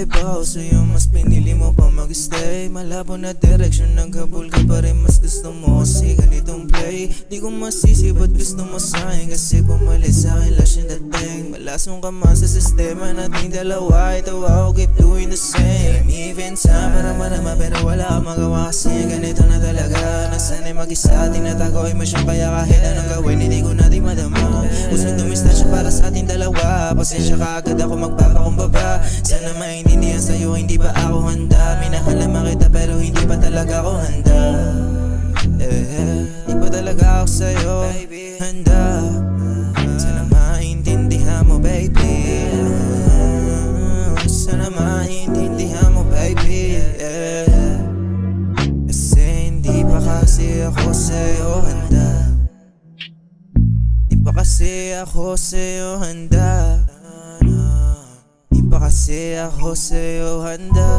Bakit ba ako sa'yo mas pinili mo pa mag-stay? Malabo na direksyon, naghabol ka pa rin, mas gusto mo kasi ganitong play. Di ko masisi ba't gusto mo sa'kin, kasi bumalik sa'kin last yung dating. Malasong ka man sa sistema nating dalawa, ito ako keep doing the same. Even time para marama pero wala ka magawa kasi ganito na talaga. Nasanay mag-isa, tinatago emosyon kaya kahit anong gawin hindi ko natin madama. Gusto dumistasyon para sa ating dalawa, pasensya ka agad ako magpapakumbaba. Sana maintindihan sa'yo hindi pa ako handa. Minahal naman kita pero hindi pa talaga ako handa. Hindi pa talaga ako sa'yo handa. Sana maintindihan mo baby. Sana maintindihan mo baby. Kasi hindi pa kasi ako sa'yo handa. Di pa kasi ako sa'yo handa. Di pa kasi ako sa'yo handa.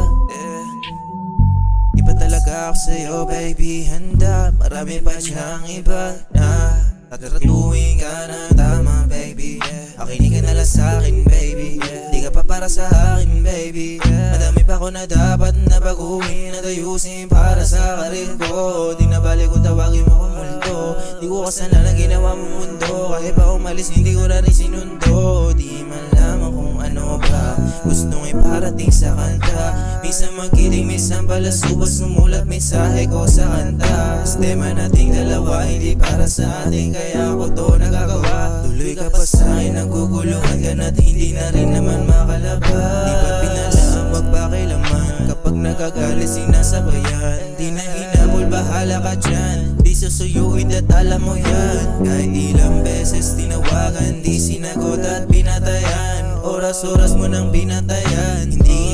Di pa talaga ako sa'yo baby handa. Marami pa siyang iba na tatratuhin ka na tama baby. Makinig ka na lang sa'kin baby. Di ka pa para sa akin baby. Madami pa ko na dapat na baguhin at ayusin para sa karir ko. Di na balik kung tawagin mo kong multo. Di ko kasalanan ginawa mo mundo. Kahit pa umalis hindi ko na rin sinundo. Di malaman kung ano ba gustong iparating sa kanta. Minsan magkiling, minsan pala subos sumulat mensahe ko sa kanta. Sistema nating dalawa hindi para sa atin kaya ako to nagagawa. Tuloy ka pa sa'kin, naguguluhan ka na't hindi na rin naman makalabas. Di ba pinalaang magpakilaman kapag nagagalit sinasabayan. Di na hinabol, bahala ka dyan. Di susuyuin at alam mo yan. Kahit ilang beses tinawagan, di sinagot at pinatayan. Oras-oras mo nang binatayan. Hindi